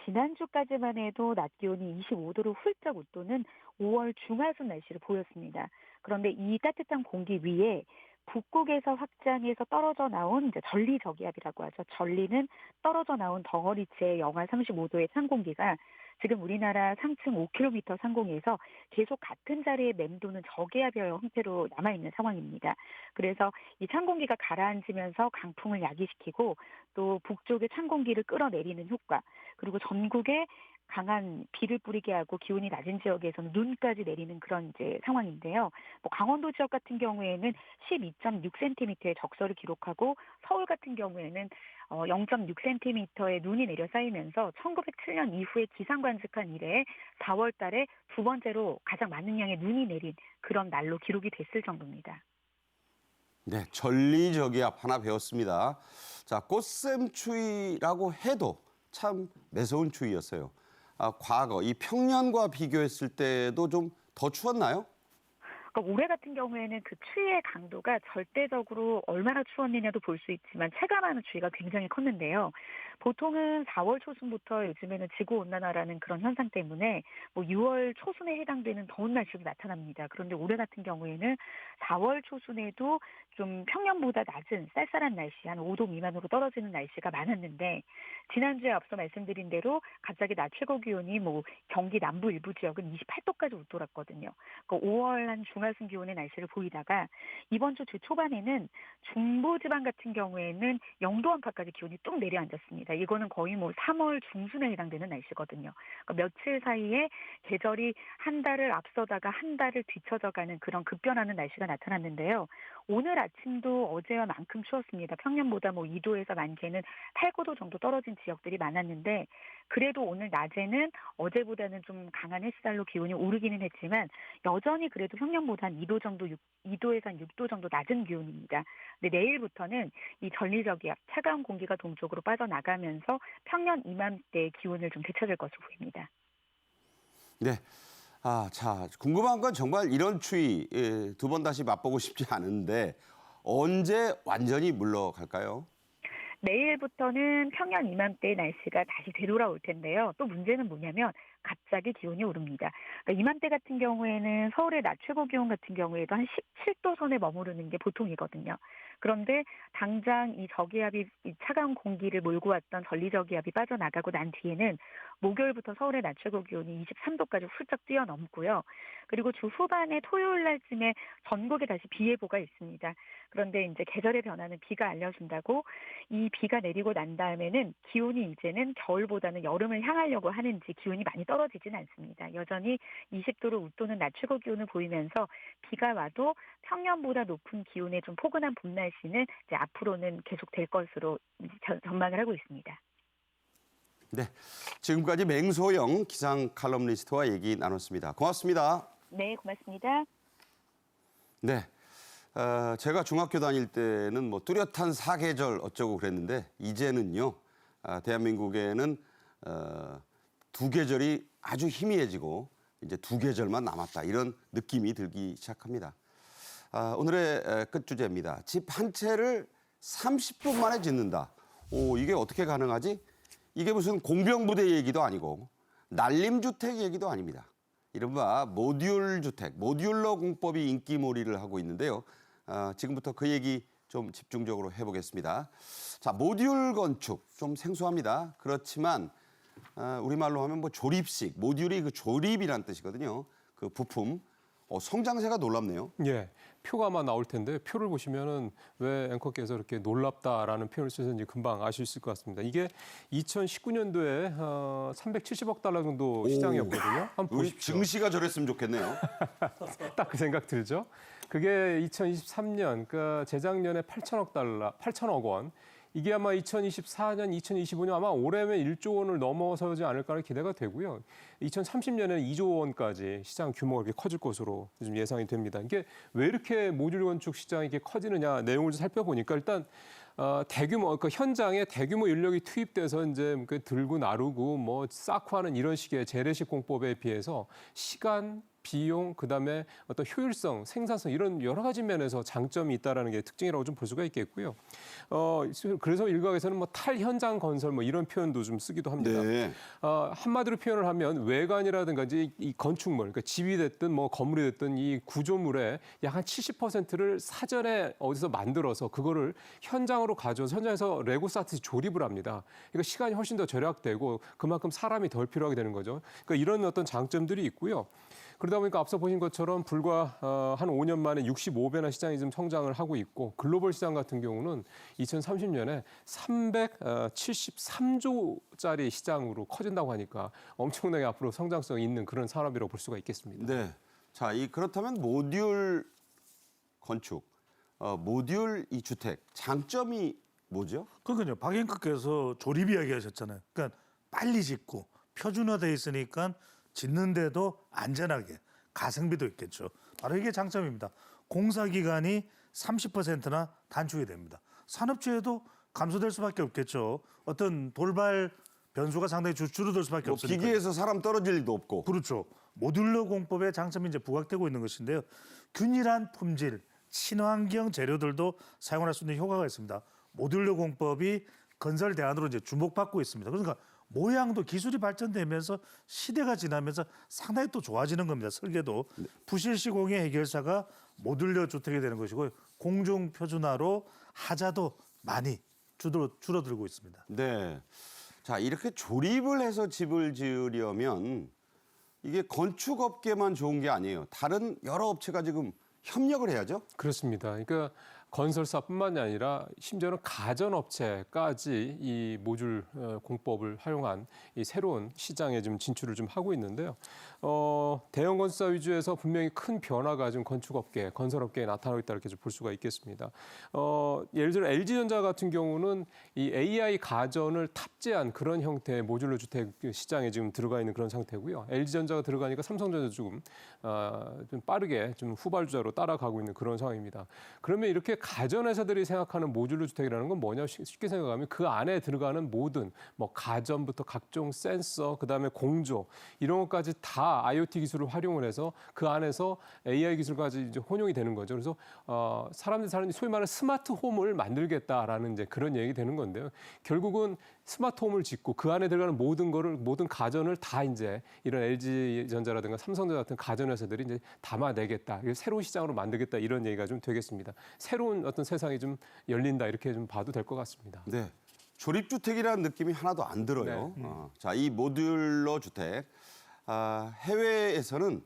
지난주까지만 해도 낮 기온이 25도를 훌쩍 웃도는 5월 중하순 날씨를 보였습니다. 그런데 이 따뜻한 공기 위에 북극에서 확장해서 떨어져 나온 이제 전리저기압이라고 하죠. 전리는 떨어져 나온 덩어리째 영하 35도의 찬 공기가 지금 우리나라 상층 5km 상공에서 계속 같은 자리에 맴도는 저기압의 형태로 남아있는 상황입니다. 그래서 이 찬 공기가 가라앉으면서 강풍을 야기시키고 또 북쪽의 찬 공기를 끌어내리는 효과 그리고 전국에 강한 비를 뿌리게 하고 기온이 낮은 지역에서는 눈까지 내리는 그런 이제 상황인데요. 강원도 지역 같은 경우에는 12.6cm의 적설을 기록하고 서울 같은 경우에는 0.6cm의 눈이 내려 쌓이면서 1907년 이후에 기상 관측한 이래 4월 달에 두 번째로 가장 많은 양의 눈이 내린 그런 날로 기록이 됐을 정도입니다. 네, 전리저기압 하나 배웠습니다. 자, 꽃샘추위라고 해도 참 매서운 추위였어요. 과거 이 평년과 비교했을 때도 좀 더 추웠나요? 그러니까 올해 같은 경우에는 그 추위의 강도가 절대적으로 얼마나 추웠느냐도 볼 수 있지만 체감하는 추위가 굉장히 컸는데요. 보통은 4월 초순부터 요즘에는 지구온난화라는 그런 현상 때문에 6월 초순에 해당되는 더운 날씨도 나타납니다. 그런데 올해 같은 경우에는 4월 초순에도 좀 평년보다 낮은 쌀쌀한 날씨, 한 5도 미만으로 떨어지는 날씨가 많았는데 지난주에 앞서 말씀드린 대로 갑자기 낮 최고 기온이 뭐 경기 남부 일부 지역은 28도까지 웃돌았거든요. 그러니까 5월 한 중하순 기온의 날씨를 보이다가 이번 주 초반에는 중부지방 같은 경우에는 0도 안팎까지 기온이 뚝 내려앉았습니다. 이거는 거의 뭐 3월 중순에 해당되는 날씨거든요. 그러니까 며칠 사이에 계절이 한 달을 앞서다가 한 달을 뒤쳐져가는 그런 급변하는 날씨가 나타났는데요. 오늘 아침도 어제와만큼 추웠습니다. 평년보다 뭐 2도에서 많게는 8, 9도 정도 떨어진 지역들이 많았는데 그래도 오늘 낮에는 어제보다는 좀 강한 햇살로 기온이 오르기는 했지만 여전히 그래도 평년보다 한 2도 정도, 2도에서 한 6도 정도 낮은 기온입니다. 근데 내일부터는 이 전리저기압, 차가운 공기가 동쪽으로 빠져나가면서 평년 이맘때 기온을 좀 되찾을 것으로 보입니다. 네. 자, 궁금한 건 정말 이런 추위 두 번 다시 맛보고 싶지 않은데 언제 완전히 물러갈까요? 내일부터는 평년 이맘때 날씨가 다시 되돌아올 텐데요. 또 문제는 뭐냐면 갑자기 기온이 오릅니다. 그러니까 이맘때 같은 경우에는 서울의 낮 최고 기온 같은 경우에도 한 17도 선에 머무르는 게 보통이거든요. 그런데 당장 이 저기압이 이 차가운 공기를 몰고 왔던 전리저기압이 빠져나가고 난 뒤에는 목요일부터 서울의 낮 최고 기온이 23도까지 훌쩍 뛰어넘고요. 그리고 주 후반에 토요일 날쯤에 전국에 다시 비 예보가 있습니다. 그런데 이제 계절의 변화는 비가 알려준다고 이 비가 내리고 난 다음에는 기온이 이제는 겨울보다는 여름을 향하려고 하는지 기온이 많이 떨어지진 않습니다. 여전히 20도를 웃도는 낮 최고 기온을 보이면서 비가 와도 평년보다 높은 기온의 좀 포근한 봄 날씨는 이제 앞으로는 계속될 것으로 전망을 하고 있습니다. 네. 지금까지 맹소영 기상 칼럼니스트와 얘기 나눴습니다. 고맙습니다. 네, 고맙습니다. 네. 제가 중학교 다닐 때는 뭐 뚜렷한 사계절 어쩌고 그랬는데 이제는요. 대한민국에는 두 계절이 아주 희미해지고 이제 두 계절만 남았다. 이런 느낌이 들기 시작합니다. 오늘의 끝 주제입니다. 집 한 채를 30분 만에 짓는다. 이게 어떻게 가능하지? 이게 무슨 공병부대 얘기도 아니고 난림주택 얘기도 아닙니다. 이른바 모듈 주택, 모듈러 공법이 인기몰이를 하고 있는데요. 지금부터 그 얘기 좀 집중적으로 해보겠습니다. 자, 모듈 건축 좀 생소합니다. 그렇지만 우리말로 하면 뭐 조립식, 모듈이 그 조립이란 뜻이거든요. 그 부품. 성장세가 놀랍네요. 예, 표가 아마 나올 텐데 표를 보시면은 왜 앵커께서 이렇게 놀랍다라는 표현을 쓰셨는지 금방 아실 수 있을 것 같습니다. 이게 2019년도에 370억 달러 정도 시장이었거든요. 한번 우리 보십시오. 증시가 저랬으면 좋겠네요. 딱 그 생각 들죠? 그게 2023년, 그러니까 재작년에 8천억 원. 이게 아마 2024년, 2025년 아마 올해면 1조 원을 넘어서지 않을까라는 기대가 되고요. 2030년에는 2조 원까지 시장 규모가 이렇게 커질 것으로 좀 예상이 됩니다. 이게 왜 이렇게 모듈 건축 시장이 이렇게 커지느냐 내용을 좀 살펴보니까 일단 대규모, 그러니까 현장에 대규모 인력이 투입돼서 이제 그 들고 나르고 뭐 쌓고 하는 이런 식의 재래식 공법에 비해서 시간, 비용, 그다음에 어떤 효율성, 생산성 이런 여러 가지 면에서 장점이 있다라는 게 특징이라고 좀 볼 수가 있겠고요. 그래서 일각에서는 뭐 탈현장 건설 뭐 이런 표현도 좀 쓰기도 합니다. 네. 한마디로 표현을 하면 외관이라든가 이제 이 건축물, 그러니까 집이 됐든 뭐 건물이 됐든 이 구조물의 약 한 70%를 사전에 어디서 만들어서 그거를 현장으로 가져와서 현장에서 레고 쌓듯이 조립을 합니다. 그러니까 시간이 훨씬 더 절약되고 그만큼 사람이 덜 필요하게 되는 거죠. 그러니까 이런 어떤 장점들이 있고요. 그러다 보니까 앞서 보신 것처럼 불과 한 5년 만에 65배나 시장이 좀 성장을 하고 있고 글로벌 시장 같은 경우는 2030년에 373조짜리 시장으로 커진다고 하니까 엄청나게 앞으로 성장성이 있는 그런 산업이라고 볼 수가 있겠습니다. 네. 자, 그렇다면 모듈 건축, 모듈 이 주택 장점이 뭐죠? 그러니까요. 박 앵커께서 조립 이야기 하셨잖아요. 그러니까 빨리 짓고 표준화돼 있으니까 짓는데도 안전하게 가성비도 있겠죠. 바로 이게 장점입니다. 공사 기간이 30%나 단축이 됩니다. 산업재해도 감소될 수밖에 없겠죠. 어떤 돌발 변수가 상당히 줄어들 수밖에 없으니까. 기계에서 사람 떨어질 일도 없고. 그렇죠. 모듈러 공법의 장점이 이제 부각되고 있는 것인데요. 균일한 품질, 친환경 재료들도 사용할 수 있는 효과가 있습니다. 모듈러 공법이 건설 대안으로 이제 주목받고 있습니다. 그러니까 모양도 기술이 발전되면서 시대가 지나면서 상당히 또 좋아지는 겁니다. 설계도. 부실 시공의 해결사가 모듈러 주택이 되는 것이고 공중 표준화로 하자도 많이 줄어들고 있습니다. 네. 자, 이렇게 조립을 해서 집을 지으려면 이게 건축업계만 좋은 게 아니에요. 다른 여러 업체가 지금 협력을 해야죠. 그렇습니다. 그러니까 건설사뿐만이 아니라 심지어는 가전업체까지 이 모듈 공법을 활용한 이 새로운 시장에 좀 진출을 좀 하고 있는데요. 대형 건설사 위주에서 분명히 큰 변화가 지금 건축업계, 건설업계에 나타나고 있다 이렇게 좀 볼 수가 있겠습니다. 예를 들어 LG전자 같은 경우는 이 AI 가전을 탑재한 그런 형태의 모듈러 주택 시장에 지금 들어가 있는 그런 상태고요. LG전자가 들어가니까 삼성전자 좀 빠르게 좀 후발주자로 따라가고 있는 그런 상황입니다. 그러면 이렇게 가전 회사들이 생각하는 모듈러 주택이라는 건 뭐냐 쉽게 생각하면 그 안에 들어가는 모든 뭐 가전부터 각종 센서, 그다음에 공조 이런 것까지 다 IoT 기술을 활용을 해서 그 안에서 AI 기술까지 이제 혼용이 되는 거죠. 그래서 사람들이 사는 소위 말하는 스마트 홈을 만들겠다라는 이제 그런 얘기 되는 건데요. 결국은 스마트 홈을 짓고 그 안에 들어가는 모든 가전을 다 이제 이런 LG전자라든가 삼성전자 같은 가전 회사들이 이제 담아내겠다. 새로운 시장으로 만들겠다 이런 얘기가 좀 되겠습니다. 새로운 어떤 세상이 좀 열린다 이렇게 좀 봐도 될 것 같습니다. 네. 조립주택이라는 느낌이 하나도 안 들어요. 네. 자, 이 모듈러 주택 해외에서는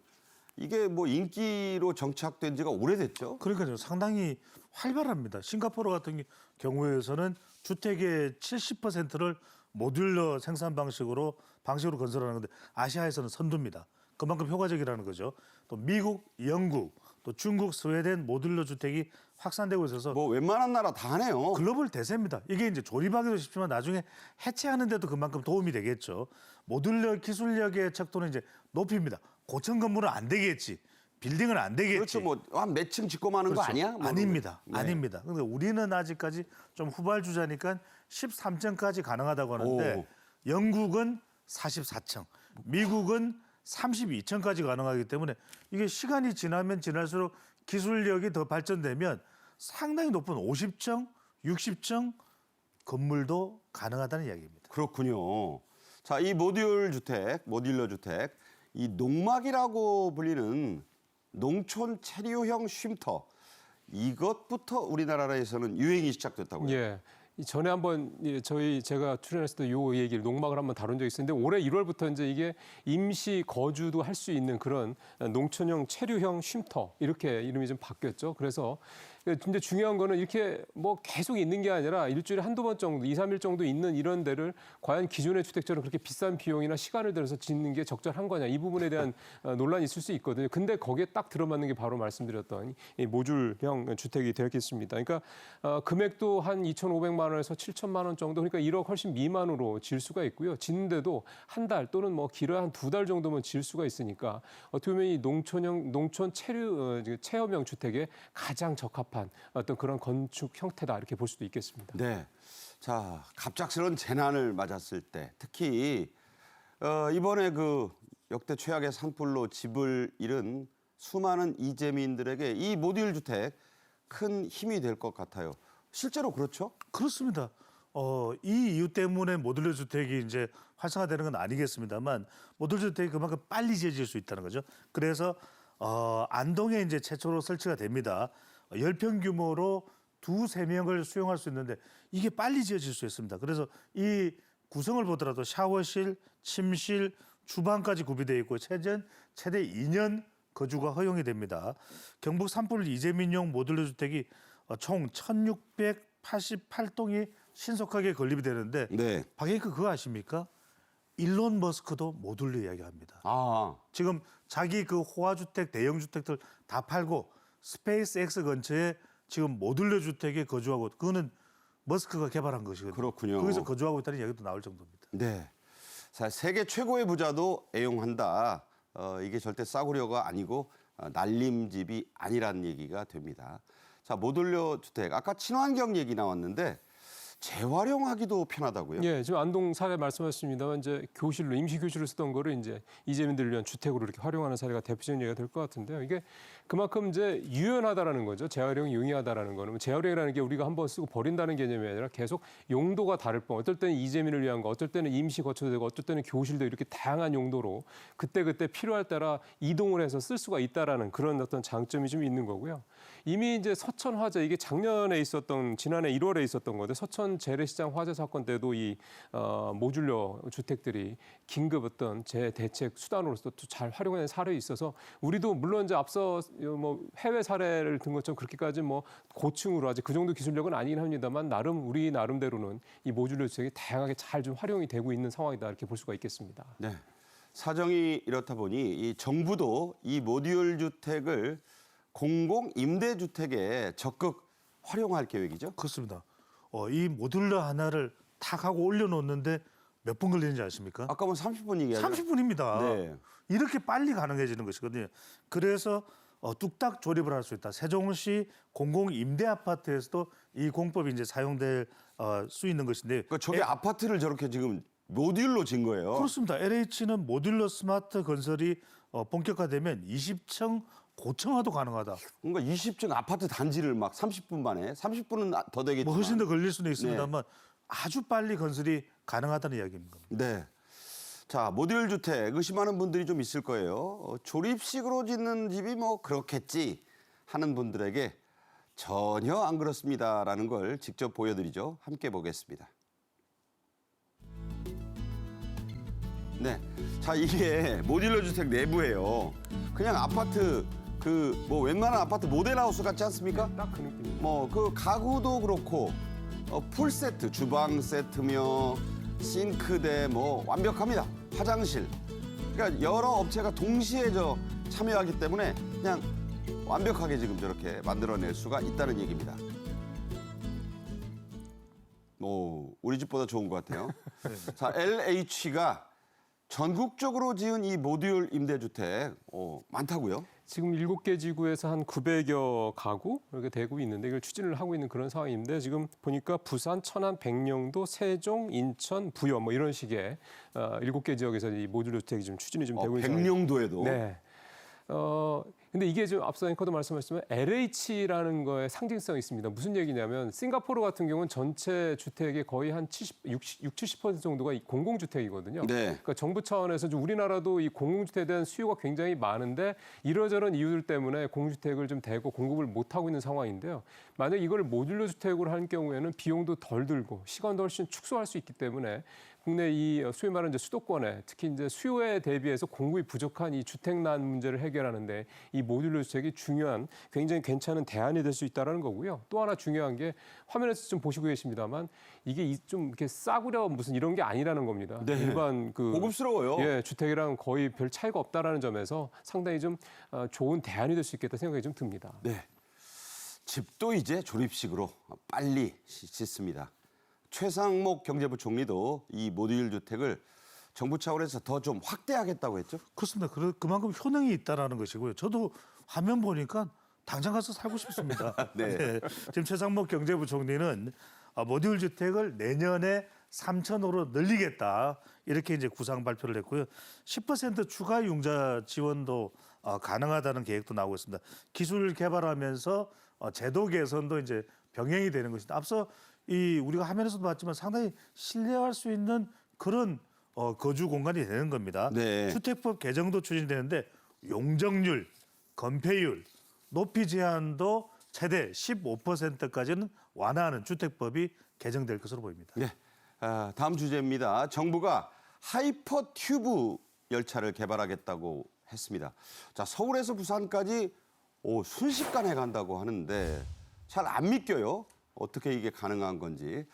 이게 뭐 인기로 정착된 지가 오래됐죠. 그러니까요. 상당히 활발합니다. 싱가포르 같은 경우에서는 주택의 70%를 모듈러 생산 방식으로 건설하는 건데 아시아에서는 선두입니다. 그만큼 효과적이라는 거죠. 또 미국, 영국, 또 중국, 스웨덴 모듈러 주택이 확산되고 있어서 뭐 웬만한 나라 다 하네요. 글로벌 대세입니다. 이게 이제 조립하기도 쉽지만 나중에 해체하는 데도 그만큼 도움이 되겠죠. 모듈러 기술력의 척도는 이제 높입니다. 고층 건물은 안 되겠지. 빌딩은 안 되겠지. 그렇죠. 뭐 한 몇 층 짓고 마는 거 그렇죠. 아니야? 뭐 아닙니다. 네. 아닙니다. 근데 우리는 아직까지 좀 후발주자니까 13층까지 가능하다고 하는데 오. 영국은 44층, 미국은 32층까지 가능하기 때문에 이게 시간이 지나면 지날수록 기술력이 더 발전되면 상당히 높은 50층, 60층 건물도 가능하다는 이야기입니다. 그렇군요. 자, 이 모듈러 주택, 이 농막이라고 불리는 농촌 체류형 쉼터 이것부터 우리나라에서는 유행이 시작됐다고요. 예. 전에 한번 제가 출연했을 때 요 얘기를 농막을 한번 다룬 적이 있었는데 올해 1월부터 이제 이게 임시 거주도 할 수 있는 그런 농촌형 체류형 쉼터 이렇게 이름이 좀 바뀌었죠. 그래서 근데 중요한 거는 이렇게 뭐 계속 있는 게 아니라 일주일에 한두 번 정도, 2, 3일 정도 있는 이런 데를 과연 기존의 주택처럼 그렇게 비싼 비용이나 시간을 들여서 짓는 게 적절한 거냐 이 부분에 대한 논란이 있을 수 있거든요. 근데 거기에 딱 들어맞는 게 바로 말씀드렸던 이 모듈형 주택이 되겠습니다. 그러니까 금액도 한 2,500만 원에서 7천만 원 정도, 그러니까 1억 훨씬 미만으로 지을 수가 있고요. 짓는데도 한 달 또는 뭐 길어야 한 2달 정도면 지을 수가 있으니까 어떻게 보면 이 농촌 체험형 주택에 가장 적합한 어떤 그런 건축 형태다 이렇게 볼 수도 있겠습니다. 네. 자, 갑작스러운 재난을 맞았을 때 특히 이번에 그 역대 최악의 산불로 집을 잃은 수많은 이재민들에게 이 모듈 주택 큰 힘이 될 것 같아요. 실제로 그렇죠? 그렇습니다. 이 이유 때문에 모듈러 주택이 이제 활성화되는 건 아니겠습니다만 모듈러 주택이 그만큼 빨리 지어질 수 있다는 거죠. 그래서 안동에 이제 최초로 설치가 됩니다. 10평 규모로 2~3명을 수용할 수 있는데 이게 빨리 지어질 수 있습니다. 그래서 이 구성을 보더라도 샤워실, 침실, 주방까지 구비되어 있고 최대 2년 거주가 허용이 됩니다. 경북 산불 이재민용 모듈러 주택이 총 1,688동이 신속하게 건립이 되는데 네. 박앵커 그거 아십니까? 일론 머스크도 모듈러 이야기합니다. 아, 지금 자기 그 호화주택, 대형주택들 다 팔고 스페이스 X 근처에 지금 모듈러 주택에 거주하고 그거는 머스크가 개발한 것이거든요. 그렇군요. 거기서 거주하고 있다는 이야기도 나올 정도입니다. 네. 자, 세계 최고의 부자도 애용한다. 이게 절대 싸구려가 아니고 날림집이 아니라는 얘기가 됩니다. 자, 모듈러 주택. 아까 친환경 얘기 나왔는데 재활용하기도 편하다고요? 예, 지금 안동 사례 말씀하셨습니다만 이제 임시 교실로 쓰던 거를 이제 이재민들을 위한 주택으로 이렇게 활용하는 사례가 대표적인 예가 될 것 같은데요. 이게 그만큼 이제 유연하다라는 거죠. 재활용이 용이하다라는 거는 재활용이라는 게 우리가 한번 쓰고 버린다는 개념이 아니라 계속 용도가 다를 뿐. 어떨 때는 이재민을 위한 거, 어떨 때는 임시 거처도 되고, 어떨 때는 교실도 이렇게 다양한 용도로 그때 필요할 따라 이동을 해서 쓸 수가 있다라는 그런 어떤 장점이 좀 있는 거고요. 이미 이제 서천 화재 이게 작년에 있었던 지난해 1월에 있었던 건데 서천 재래시장 화재 사건 때도 이 모듈러 주택들이 긴급 어떤 재대책 수단으로서 또 잘 활용하는 사례가 있어서 우리도 물론 이제 앞서 뭐 해외 사례를 든 것처럼 그렇게까지 뭐 고층으로 아직 그 정도 기술력은 아니긴 합니다만 우리 나름대로는 이 모듈러 주택이 다양하게 잘 좀 활용이 되고 있는 상황이다 이렇게 볼 수가 있겠습니다. 네. 사정이 이렇다 보니 이 정부도 이 모듈 주택을 공공 임대주택에 적극 활용할 계획이죠. 그렇습니다. 이 모듈러 하나를 탁 하고 올려놓는데 몇 분 걸리는지 아십니까? 아까 뭐 30분 얘기하죠. 30분입니다. 네. 이렇게 빨리 가능해지는 것이거든요. 그래서 뚝딱 조립을 할 수 있다. 세종시 공공 임대 아파트에서도 이 공법이 이제 사용될 수 있는 것인데. 그러니까 저게 아파트를 저렇게 지금 모듈로 진 거예요. 그렇습니다. LH는 모듈러 스마트 건설이 본격화되면 20층 고층화도 가능하다. 그러니까 20층 아파트 단지를 막 30분 만에 30분은 더 되겠지만 뭐 훨씬 더 걸릴 수는 있습니다만 아주 빨리 건설이 가능하다는 이야기입니다. 네. 자, 모듈 주택 의심하는 분들이 좀 있을 거예요. 조립식으로 짓는 집이 뭐 그렇겠지 하는 분들에게 전혀 안 그렇습니다라는 걸 직접 보여드리죠. 함께 보겠습니다. 네. 자, 이게 모듈러 주택 내부예요. 그냥 아파트 뭐 웬만한 아파트 모델하우스 같지 않습니까? 딱 그 느낌입니다. 뭐 그 가구도 그렇고 풀 세트, 주방 세트며 싱크대 뭐 완벽합니다. 화장실. 그러니까 여러 업체가 동시에 참여하기 때문에 그냥 완벽하게 지금 저렇게 만들어낼 수가 있다는 얘기입니다. 우리 집보다 좋은 것 같아요. 자, LH가 전국적으로 지은 이 모듈 임대주택 많다고요? 지금 7개 지구에서 한 900여 가구 이렇게 되고 있는데 이걸 추진을 하고 있는 그런 상황인데 지금 보니까 부산, 천안, 백령도, 세종, 인천, 부여 뭐 이런 식의 7개 지역에서 이 모듈러 주택이 좀 추진이 좀 되고 있는 백령도에도. 네. 근데 이게 좀 앞서 앵커도 말씀하셨지만 LH라는 거에 상징성이 있습니다. 무슨 얘기냐면 싱가포르 같은 경우는 전체 주택의 거의 한 70% 정도가 공공주택이거든요. 네. 그러니까 정부 차원에서 좀 우리나라도 이 공공주택에 대한 수요가 굉장히 많은데 이러저런 이유들 때문에 공주택을 좀 대고 공급을 못 하고 있는 상황인데요. 만약 이걸 모듈러 주택으로 하는 경우에는 비용도 덜 들고 시간도 훨씬 축소할 수 있기 때문에 국내 이 소위 말하는 이제 수도권에 특히 이제 수요에 대비해서 공급이 부족한 이 주택난 문제를 해결하는데 이 모듈러 주택이 중요한 굉장히 괜찮은 대안이 될 수 있다라는 거고요. 또 하나 중요한 게 화면에서 좀 보시고 계십니다만 이게 좀 이렇게 싸구려 무슨 이런 게 아니라는 겁니다. 네. 일반 고급스러워요. 예, 주택이랑 거의 별 차이가 없다라는 점에서 상당히 좀 좋은 대안이 될 수 있겠다 생각이 좀 듭니다. 네. 집도 이제 조립식으로 빨리 짓습니다. 최상목 경제부총리도 이 모듈 주택을 정부 차원에서 더 좀 확대하겠다고 했죠? 그렇습니다. 그만큼 효능이 있다라는 것이고요. 저도 화면 보니까 당장 가서 살고 싶습니다. 네. 지금 최상목 경제부총리는 모듈 주택을 내년에 3,000호로 늘리겠다 이렇게 이제 구상 발표를 했고요. 10% 추가 융자 지원도 가능하다는 계획도 나오고 있습니다. 기술 개발하면서 제도 개선도 이제 병행이 되는 것입니다. 앞서 우리가 화면에서도 봤지만 상당히 신뢰할 수 있는 그런 거주 공간이 되는 겁니다. 네. 주택법 개정도 추진되는데 용적률, 건폐율, 높이 제한도 최대 15%까지는 완화하는 주택법이 개정될 것으로 보입니다. 네. 다음 주제입니다. 정부가 하이퍼 튜브 열차를 개발하겠다고 했습니다. 자, 서울에서 부산까지 순식간에 간다고 하는데 잘 안 믿겨요. 어떻게 이게 가능한 건지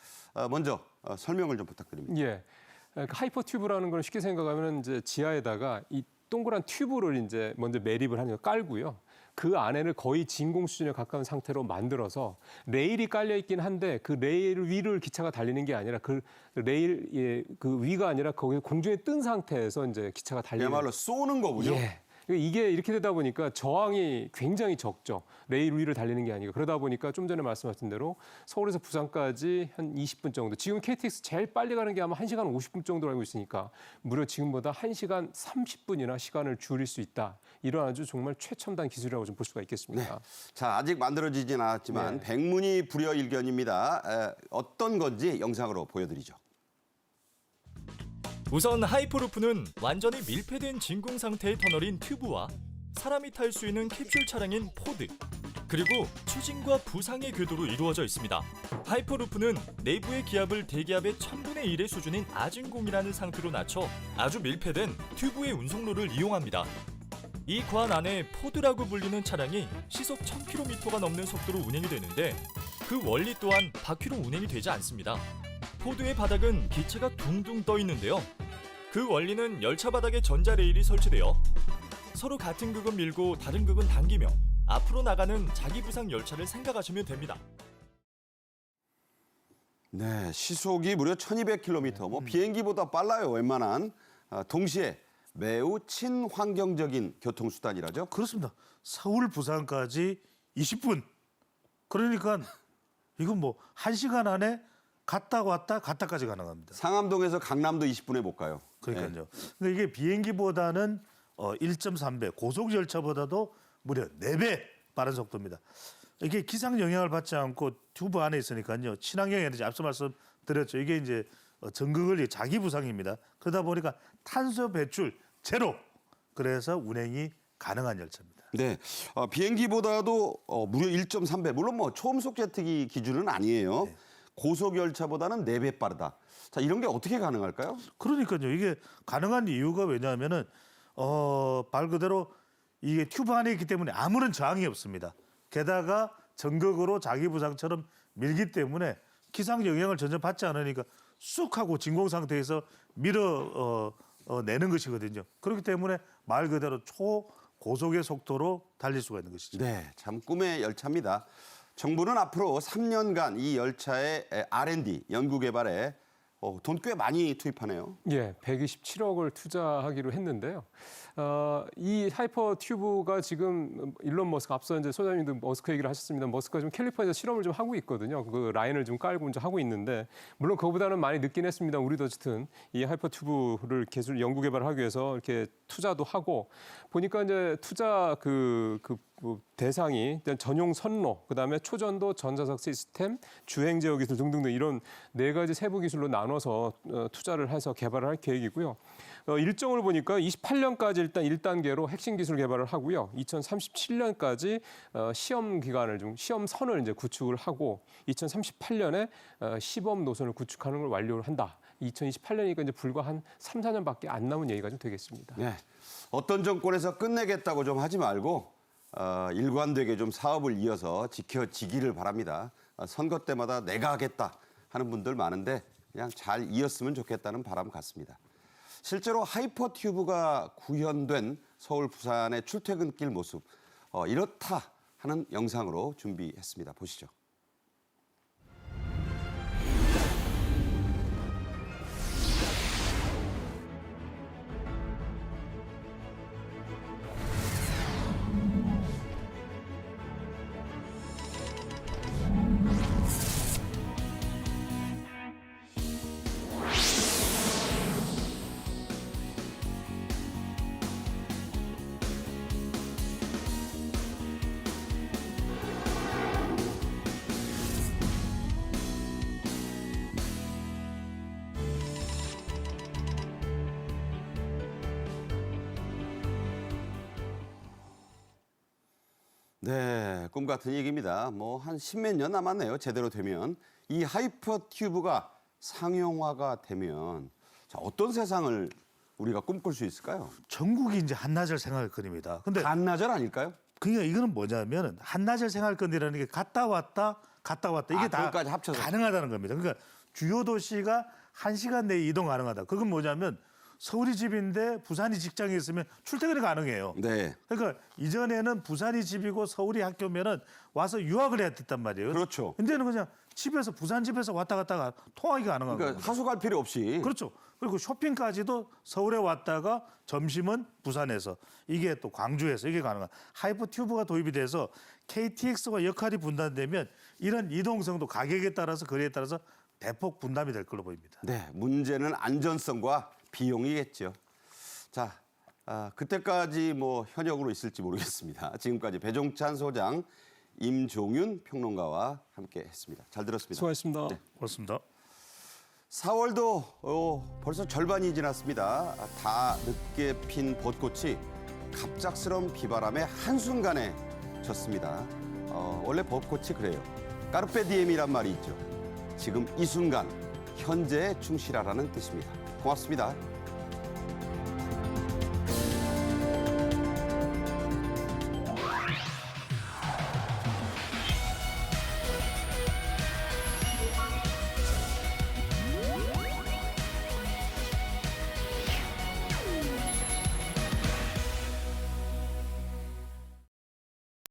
먼저 설명을 좀 부탁드립니다. 예. 그러니까 하이퍼 튜브라는 걸 쉽게 생각하면 이제 지하에다가 이 동그란 튜브를 이제 먼저 매립을 하는 거 깔고요. 그 안에를 거의 진공 수준에 가까운 상태로 만들어서 레일이 깔려 있긴 한데 그 레일 위를 기차가 달리는 게 아니라 그 레일 그 위가 아니라 거기 공중에 뜬 상태에서 이제 기차가 달리는. 그야말로 쏘는 거군요. 예. 이게 이렇게 되다 보니까 저항이 굉장히 적죠. 레일 위를 달리는 게 아니고 그러다 보니까 좀 전에 말씀하신 대로 서울에서 부산까지 한 20분 정도. 지금 KTX 제일 빨리 가는 게 아마 1시간 50분 정도로 알고 있으니까 무려 지금보다 1시간 30분이나 시간을 줄일 수 있다. 이런 아주 정말 최첨단 기술이라고 좀 볼 수가 있겠습니다. 자, 아직 만들어지진 않았지만 백문이 불여일견입니다. 어떤 건지 영상으로 보여드리죠. 우선 하이퍼루프는 완전히 밀폐된 진공 상태의 터널인 튜브와 사람이 탈 수 있는 캡슐 차량인 포드, 그리고 추진과 부상의 궤도로 이루어져 있습니다. 하이퍼루프는 내부의 기압을 대기압의 1000분의 1의 수준인 아진공이라는 상태로 낮춰 아주 밀폐된 튜브의 운송로를 이용합니다. 이 관 안에 포드라고 불리는 차량이 시속 1000km가 넘는 속도로 운행이 되는데 그 원리 또한 바퀴로 운행이 되지 않습니다. 포드의 바닥은 기체가 둥둥 떠 있는데요. 그 원리는 열차 바닥에 전자 레일이 설치되어 서로 같은 극은 밀고 다른 극은 당기며 앞으로 나가는 자기 부상 열차를 생각하시면 됩니다. 네, 시속이 무려 1200km, 뭐 비행기보다 빨라요, 웬만한. 동시에 매우 친환경적인 교통수단이라죠. 그렇습니다. 서울 부산까지 20분. 그러니까 이건 뭐 1시간 안에 갔다 왔다 갔다까지 가능합니다. 상암동에서 강남도 20분에 못 가요. 그러니까요. 그러니까 이게 비행기보다는 1.3배, 고속 열차보다도 무려 4배 빠른 속도입니다. 이게 기상 영향을 받지 않고 튜브 안에 있으니까요. 친환경 에너지 앞서 말씀드렸죠. 이게 이제 전극을 자기 부상입니다. 그러다 보니까 탄소 배출 제로. 그래서 운행이 가능한 열차입니다. 네, 비행기보다도 무려 1.3배. 물론 뭐 초음속 제트기 기준은 아니에요. 네. 고속 열차보다는 4배 빠르다. 자, 이런 게 어떻게 가능할까요? 그러니까요. 이게 가능한 이유가 왜냐하면은 말 그대로 이게 튜브 안에 있기 때문에 아무런 저항이 없습니다. 게다가 전극으로 자기 부상처럼 밀기 때문에 기상 영향을 전혀 받지 않으니까 쑥 하고 진공 상태에서 밀어 내는 것이거든요. 그렇기 때문에 말 그대로 초고속의 속도로 달릴 수가 있는 것이죠. 네, 참 꿈의 열차입니다. 정부는 앞으로 3년간 이 열차의 R&D, 연구개발에 돈 꽤 많이 투입하네요. 예, 127억을 투자하기로 했는데요. 이 하이퍼 튜브가 지금 일론 머스크 앞서 이제 소장님도 머스크 얘기를 하셨습니다. 머스크가 지금 캘리포니아에서 실험을 좀 하고 있거든요. 그 라인을 좀 깔고 이제 하고 있는데 물론 그거보다는 많이 늦긴 했습니다. 우리도 어쨌든 이 하이퍼 튜브를 기술 연구 개발하기 위해서 이렇게 투자도 하고 보니까 이제 투자 그 대상이 일단 전용 선로, 그다음에 초전도 전자석 시스템, 주행 제어 기술 등등등 이런 4가지 세부 기술로 나눠서 투자를 해서 개발을 할 계획이고요. 일정을 보니까 28년까지 일단 1단계로 핵심 기술 개발을 하고요. 2037년까지 시험 기간을 시험선을 이제 구축을 하고 2038년에 시범 노선을 구축하는 걸 완료를 한다. 2028년이니까 이제 불과 한 3, 4년밖에 안 남은 얘기가 좀 되겠습니다. 네, 어떤 정권에서 끝내겠다고 좀 하지 말고 일관되게 좀 사업을 이어서 지켜지기를 바랍니다. 선거 때마다 내가 하겠다 하는 분들 많은데 그냥 잘 이었으면 좋겠다는 바람 같습니다. 실제로 하이퍼 튜브가 구현된 서울 부산의 출퇴근길 모습 이렇다 하는 영상으로 준비했습니다. 보시죠. 네, 꿈 같은 얘기입니다. 뭐 한 10몇 년 남았네요. 제대로 되면. 이 하이퍼 튜브가 상용화가 되면 자, 어떤 세상을 우리가 꿈꿀 수 있을까요? 전국이 이제 한나절 생활권입니다. 근데 반나절 아닐까요? 그러니까 이거는 뭐냐면 한나절 생활권이라는 게 갔다 왔다 이게 다 그것까지 합쳐서. 가능하다는 겁니다. 그러니까 주요 도시가 1시간 내에 이동 가능하다. 그건 뭐냐면 서울이 집인데 부산이 직장에 있으면 출퇴근이 가능해요. 네. 그러니까 이전에는 부산이 집이고 서울이 학교면은 와서 유학을 해야 됐단 말이에요. 그렇죠. 근데는 그냥 집에서 부산 집에서 왔다 갔다가 통학이 가능한 그러니까 겁니다. 하수 갈 필요 없이. 그렇죠. 그리고 쇼핑까지도 서울에 왔다가 점심은 부산에서 이게 또 광주에서 이게 가능한 하이퍼튜브가 도입이 돼서 KTX와 역할이 분단되면 이런 이동성도 가격에 따라서 거리에 따라서 대폭 분담이 될 걸로 보입니다. 네, 문제는 안전성과 비용이겠죠. 자, 그때까지 뭐 현역으로 있을지 모르겠습니다. 지금까지 배종찬 소장, 임종윤 평론가와 함께했습니다. 잘 들었습니다. 수고하셨습니다. 네. 그렇습니다. 4월도 벌써 절반이 지났습니다. 다 늦게 핀 벚꽃이 갑작스러운 비바람에 한순간에 졌습니다. 원래 벚꽃이 그래요. 까르페 디엠이란 말이 있죠. 지금 이 순간 현재에 충실하라는 뜻입니다. 고맙습니다.